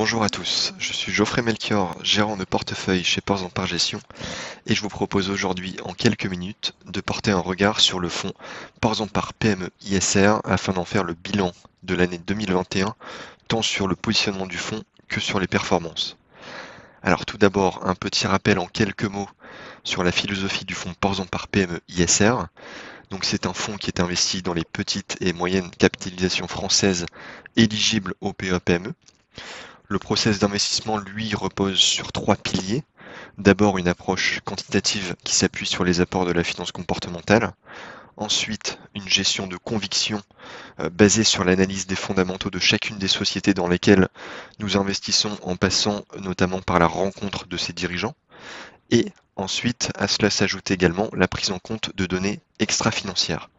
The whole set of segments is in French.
Bonjour à tous, je suis Geoffrey Melchior, gérant de portefeuille chez Ports Par Gestion, et je vous propose aujourd'hui en quelques minutes de porter un regard sur le fonds Ports Par PME ISR afin d'en faire le bilan de l'année 2021, tant sur le positionnement du fonds que sur les performances. Alors tout d'abord, un petit rappel en quelques mots sur la philosophie du fonds Ports Par PME ISR. Donc c'est un fonds qui est investi dans les petites et moyennes capitalisations françaises éligibles au PE-PME. Le process d'investissement, lui, repose sur trois piliers. D'abord, une approche quantitative qui s'appuie sur les apports de la finance comportementale. Ensuite, une gestion de conviction basée sur l'analyse des fondamentaux de chacune des sociétés dans lesquelles nous investissons en passant notamment par la rencontre de ses dirigeants. Et ensuite, à cela s'ajoute également la prise en compte de données extra-financières.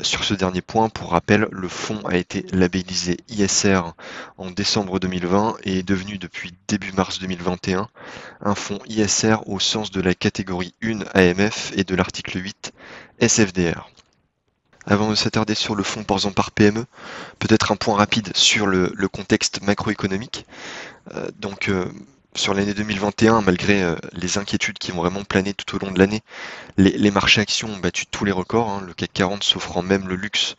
Sur ce dernier point, pour rappel, le fonds a été labellisé ISR en décembre 2020 et est devenu depuis début mars 2021 un fonds ISR au sens de la catégorie 1 AMF et de l'article 8 SFDR. Avant de s'attarder sur le fonds Ports Par PME, peut-être un point rapide sur le contexte macroéconomique. Sur l'année 2021, malgré les inquiétudes qui vont vraiment planer tout au long de l'année, les marchés actions ont battu tous les records, le CAC 40 s'offrant même le luxe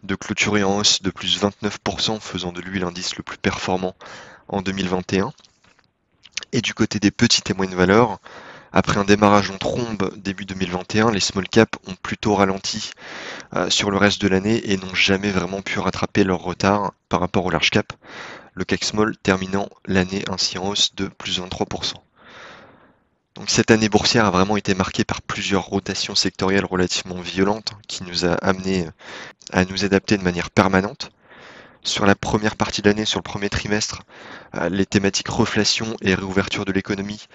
de clôturer en hausse de plus 29%, faisant de lui l'indice le plus performant en 2021. Et du côté des petites et moyennes valeurs, après un démarrage en trombe début 2021, les small caps ont plutôt ralenti sur le reste de l'année et n'ont jamais vraiment pu rattraper leur retard par rapport au large cap, le CAC Small terminant l'année ainsi en hausse de plus 23%. Donc cette année boursière a vraiment été marquée par plusieurs rotations sectorielles relativement violentes qui nous a amené à nous adapter de manière permanente. Sur la première partie de l'année, sur le premier trimestre, les thématiques reflation et réouverture de l'économie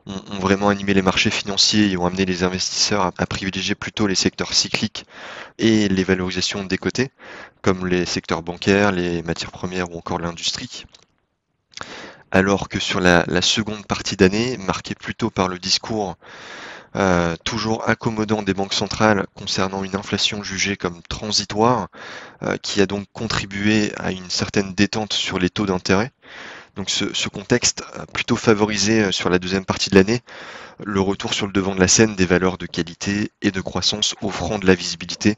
ont vraiment animé les marchés financiers et ont amené les investisseurs à privilégier plutôt les secteurs cycliques et les valorisations décotées, comme les secteurs bancaires, les matières premières ou encore l'industrie. Alors que sur la seconde partie d'année, marquée plutôt par le discours toujours accommodant des banques centrales concernant une inflation jugée comme transitoire, qui a donc contribué à une certaine détente sur les taux d'intérêt. Donc ce contexte a plutôt favorisé sur la deuxième partie de l'année le retour sur le devant de la scène des valeurs de qualité et de croissance offrant de la visibilité,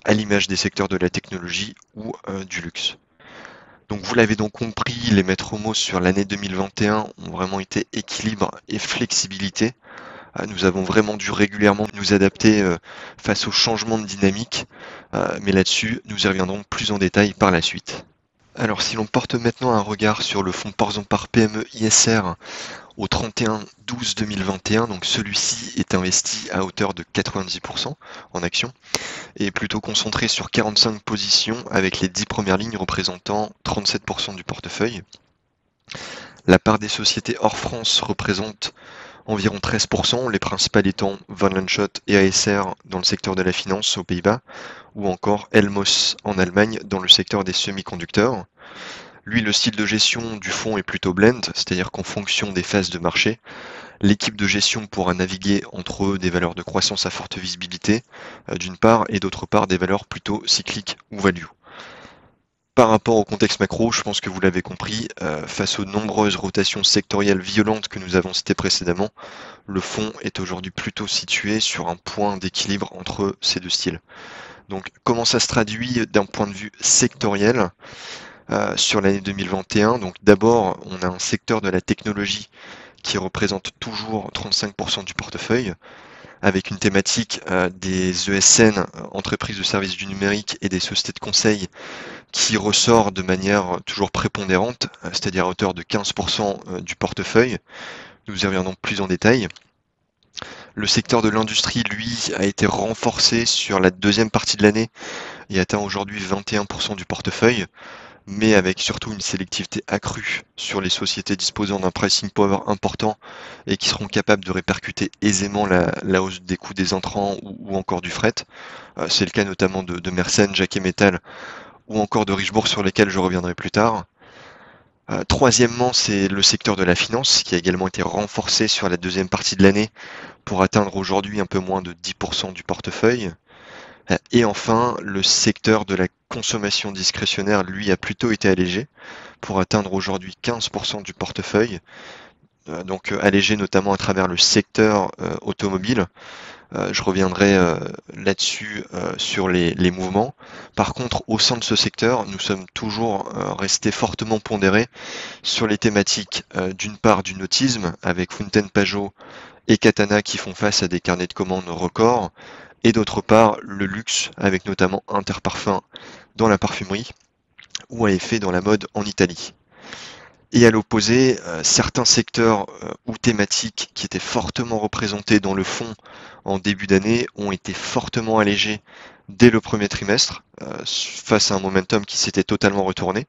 à l'image des secteurs de la technologie ou du luxe. Donc vous l'avez donc compris, les maîtres mots sur l'année 2021 ont vraiment été équilibre et flexibilité. Nous avons vraiment dû régulièrement nous adapter face aux changements de dynamique, mais là-dessus, nous y reviendrons plus en détail par la suite. Alors si l'on porte maintenant un regard sur le fonds Par PME ISR au 31/12/2021, donc celui-ci est investi à hauteur de 90% en actions et plutôt concentré sur 45 positions avec les 10 premières lignes représentant 37% du portefeuille. La part des sociétés hors France représente environ 13%, les principales étant Van Lanschot et ASR dans le secteur de la finance aux Pays-Bas, ou encore Elmos en Allemagne dans le secteur des semi-conducteurs. Lui, le style de gestion du fonds est plutôt blend, c'est-à-dire qu'en fonction des phases de marché, l'équipe de gestion pourra naviguer entre des valeurs de croissance à forte visibilité, d'une part, et d'autre part des valeurs plutôt cycliques ou value. Par rapport au contexte macro, je pense que vous l'avez compris, face aux nombreuses rotations sectorielles violentes que nous avons citées précédemment, le fonds est aujourd'hui plutôt situé sur un point d'équilibre entre ces deux styles. Donc comment ça se traduit d'un point de vue sectoriel sur l'année 2021? Donc d'abord, on a un secteur de la technologie qui représente toujours 35% du portefeuille, avec une thématique des ESN, entreprises de services du numérique, et des sociétés de conseil qui ressort de manière toujours prépondérante, c'est-à-dire à hauteur de 15% du portefeuille. Nous y reviendrons plus en détail. Le secteur de l'industrie, lui, a été renforcé sur la deuxième partie de l'année et atteint aujourd'hui 21% du portefeuille, mais avec surtout une sélectivité accrue sur les sociétés disposant d'un pricing power important et qui seront capables de répercuter aisément la hausse des coûts des intrants ou encore du fret. C'est le cas notamment de Mersen, Jacquet Metal ou encore de Richebourg sur lesquels je reviendrai plus tard. Troisièmement, c'est le secteur de la finance qui a également été renforcé sur la deuxième partie de l'année pour atteindre aujourd'hui un peu moins de 10% du portefeuille. Et enfin, le secteur de la consommation discrétionnaire, lui, a plutôt été allégé pour atteindre aujourd'hui 15% du portefeuille. Donc allégé notamment à travers le secteur automobile. Je reviendrai là-dessus sur les mouvements. Par contre, au sein de ce secteur, nous sommes toujours restés fortement pondérés sur les thématiques d'une part du nautisme, avec Fountaine Pajot et Katana qui font face à des carnets de commandes records, et d'autre part le luxe, avec notamment Interparfums dans la parfumerie, ou AFF dans la mode en Italie. Et à l'opposé, certains secteurs ou thématiques qui étaient fortement représentés dans le fond en début d'année ont été fortement allégés dès le premier trimestre, face à un momentum qui s'était totalement retourné.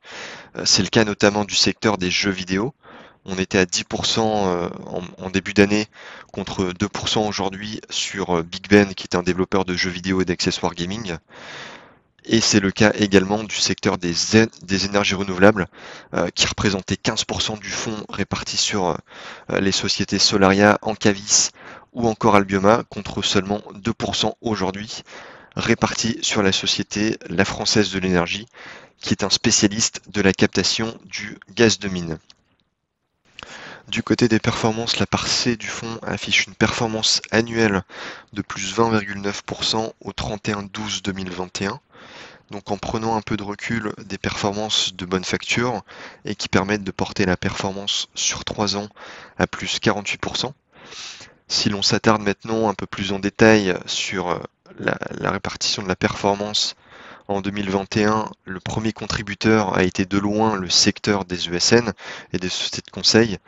C'est le cas notamment du secteur des jeux vidéo. On était à 10% en début d'année contre 2% aujourd'hui sur Big Ben, qui est un développeur de jeux vidéo et d'accessoires gaming. Et c'est le cas également du secteur des énergies renouvelables, qui représentait 15% du fonds réparti sur les sociétés Solaria, Encavis ou encore Albioma, contre seulement 2% aujourd'hui, répartis sur la société La Française de l'énergie, qui est un spécialiste de la captation du gaz de mine. Du côté des performances, la part C du fonds affiche une performance annuelle de plus 20,9% au 31/12/2021. Donc en prenant un peu de recul, des performances de bonne facture et qui permettent de porter la performance sur 3 ans à plus 48%. Si l'on s'attarde maintenant un peu plus en détail sur la répartition de la performance en 2021, le premier contributeur a été de loin le secteur des ESN et des sociétés de conseil,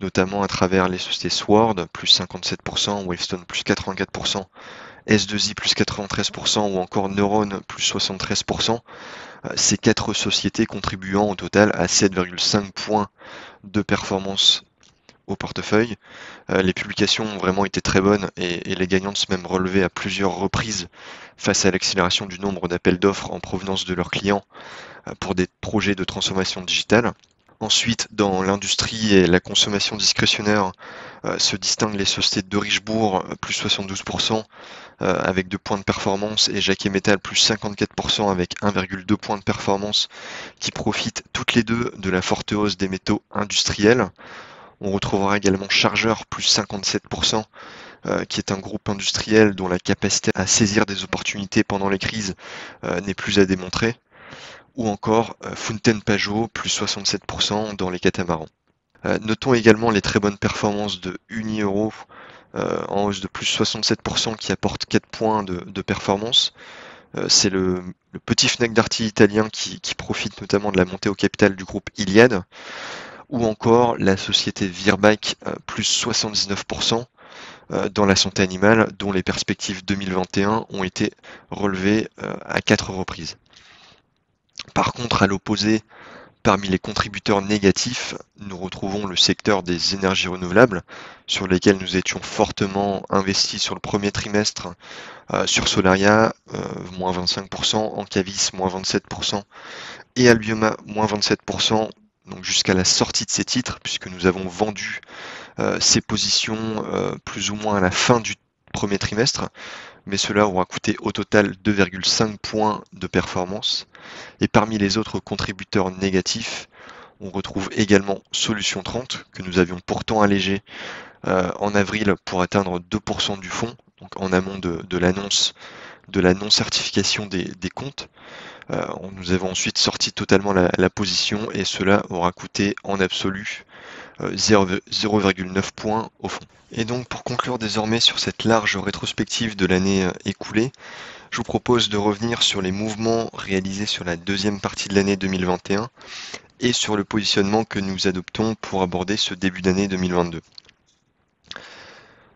notamment à travers les sociétés Sword, plus 57%, Wavestone, plus 84%, S2I plus 93% ou encore Neuron plus 73%, ces 4 sociétés contribuant au total à 7,5 points de performance au portefeuille. Les publications ont vraiment été très bonnes et les gagnantes se même relevé à plusieurs reprises face à l'accélération du nombre d'appels d'offres en provenance de leurs clients pour des projets de transformation digitale. Ensuite, dans l'industrie et la consommation discrétionnaire, se distinguent les sociétés de Richebourg, plus 72%, avec 2 points de performance, et Jacquet Metal, plus 54%, avec 1,2 points de performance, qui profitent toutes les deux de la forte hausse des métaux industriels. On retrouvera également Chargeur, plus 57%, qui est un groupe industriel dont la capacité à saisir des opportunités pendant les crises n'est plus à démontrer. Ou encore Fountaine Pajot, plus 67% dans les catamarans. Notons également les très bonnes performances de Unieuro, en hausse de plus 67%, qui apporte 4 points de performance. C'est le petit Fnac Darty italien qui profite notamment de la montée au capital du groupe Iliad. Ou encore la société Virbac, plus 79%, dans la santé animale, dont les perspectives 2021 ont été relevées à 4 reprises. Par contre, à l'opposé, parmi les contributeurs négatifs, nous retrouvons le secteur des énergies renouvelables, sur lesquels nous étions fortement investis sur le premier trimestre, sur Solaria, moins 25%, Encavis, moins 27%, et Albioma, moins 27%, donc jusqu'à la sortie de ces titres, puisque nous avons vendu ces positions plus ou moins à la fin du premier trimestre, mais cela aura coûté au total 2,5 points de performance. Et parmi les autres contributeurs négatifs, on retrouve également Solution 30, que nous avions pourtant allégé en avril pour atteindre 2% du fonds, donc en amont de l'annonce de la non-certification des comptes. Nous avons ensuite sorti totalement la position et cela aura coûté en absolu 0,9 points au fond. Et donc pour conclure désormais sur cette large rétrospective de l'année écoulée, je vous propose de revenir sur les mouvements réalisés sur la deuxième partie de l'année 2021 et sur le positionnement que nous adoptons pour aborder ce début d'année 2022.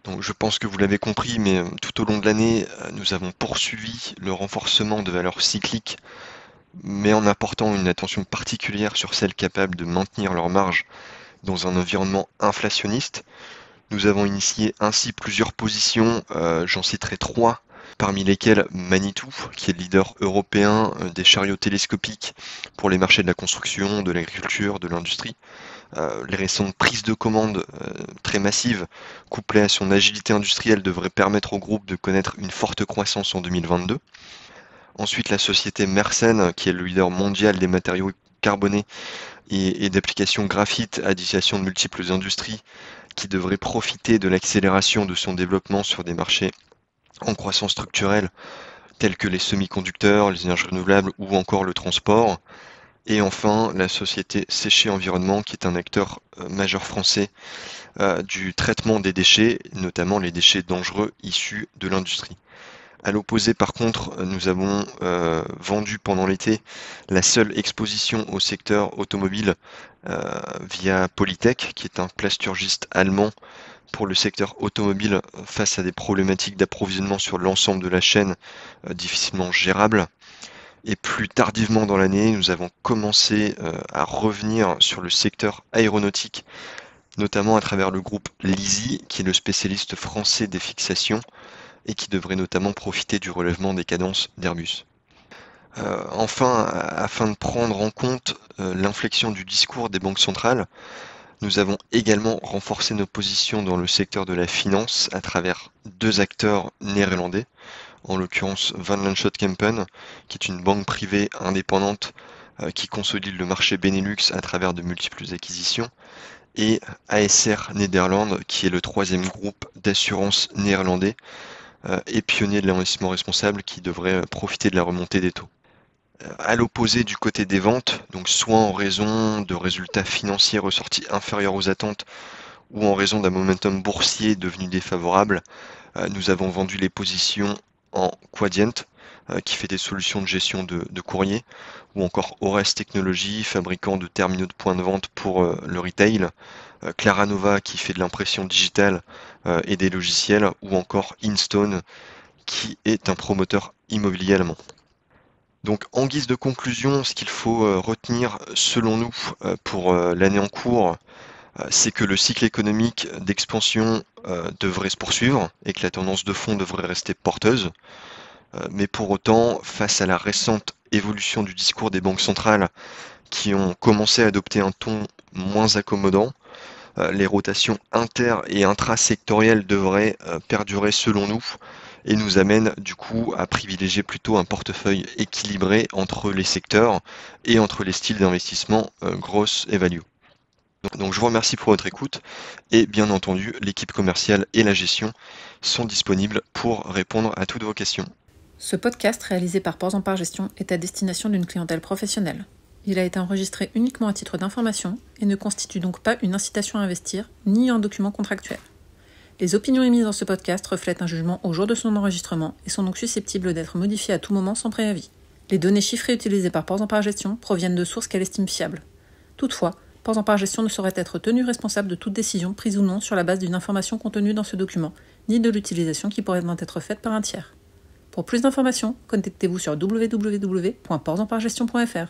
Donc je pense que vous l'avez compris, mais tout au long de l'année, nous avons poursuivi le renforcement de valeurs cycliques, mais en apportant une attention particulière sur celles capables de maintenir leur marge dans un environnement inflationniste. Nous avons initié ainsi plusieurs positions, j'en citerai 3, parmi lesquelles Manitou, qui est le leader européen des chariots télescopiques pour les marchés de la construction, de l'agriculture, de l'industrie, Les récentes prises de commandes très massives, couplées à son agilité industrielle, devraient permettre au groupe de connaître une forte croissance en 2022. Ensuite, la société Mersen, qui est le leader mondial des matériaux carbonés et d'applications graphite à destination de multiples industries, qui devrait profiter de l'accélération de son développement sur des marchés en croissance structurelle, tels que les semi-conducteurs, les énergies renouvelables ou encore le transport. Et enfin, la société Séché Environnement, qui est un acteur majeur français du traitement des déchets, notamment les déchets dangereux issus de l'industrie. À l'opposé, par contre, nous avons vendu pendant l'été la seule exposition au secteur automobile via Polytech, qui est un plasturgiste allemand pour le secteur automobile face à des problématiques d'approvisionnement sur l'ensemble de la chaîne difficilement gérables. Et plus tardivement dans l'année, nous avons commencé à revenir sur le secteur aéronautique, notamment à travers le groupe LISI, qui est le spécialiste français des fixations, et qui devrait notamment profiter du relèvement des cadences d'Airbus. Enfin, afin de prendre en compte l'inflexion du discours des banques centrales, nous avons également renforcé nos positions dans le secteur de la finance à travers deux acteurs néerlandais, en l'occurrence Van Lanschot Kempen, qui est une banque privée indépendante qui consolide le marché Benelux à travers de multiples acquisitions, et ASR Nederland, qui est le troisième groupe d'assurance néerlandais et pionnier de l'investissement responsable qui devrait profiter de la remontée des taux. À l'opposé du côté des ventes, donc soit en raison de résultats financiers ressortis inférieurs aux attentes ou en raison d'un momentum boursier devenu défavorable, nous avons vendu les positions en Quadient, qui fait des solutions de gestion de courrier, ou encore Ores Technologies, fabricant de terminaux de points de vente pour le retail, Claranova, qui fait de l'impression digitale et des logiciels, ou encore Instone, qui est un promoteur immobilier allemand. Donc en guise de conclusion, ce qu'il faut retenir selon nous pour l'année en cours, c'est que le cycle économique d'expansion devrait se poursuivre et que la tendance de fond devrait rester porteuse. Mais pour autant, face à la récente évolution du discours des banques centrales qui ont commencé à adopter un ton moins accommodant, les rotations inter- et intrasectorielles devraient perdurer selon nous et nous amènent du coup à privilégier plutôt un portefeuille équilibré entre les secteurs et entre les styles d'investissement gross et value. Donc je vous remercie pour votre écoute et bien entendu l'équipe commerciale et la gestion sont disponibles pour répondre à toutes vos questions. Ce podcast réalisé par Ports en Part Gestion est à destination d'une clientèle professionnelle. Il a été enregistré uniquement à titre d'information et ne constitue donc pas une incitation à investir ni un document contractuel. Les opinions émises dans ce podcast reflètent un jugement au jour de son enregistrement et sont donc susceptibles d'être modifiées à tout moment sans préavis. Les données chiffrées utilisées par Ports en Part Gestion proviennent de sources qu'elle estime fiables. Toutefois, Ports en Part Gestion ne saurait être tenu responsable de toute décision prise ou non sur la base d'une information contenue dans ce document, ni de l'utilisation qui pourrait en être faite par un tiers. Pour plus d'informations, contactez-vous sur www.portsenpartgestion.fr.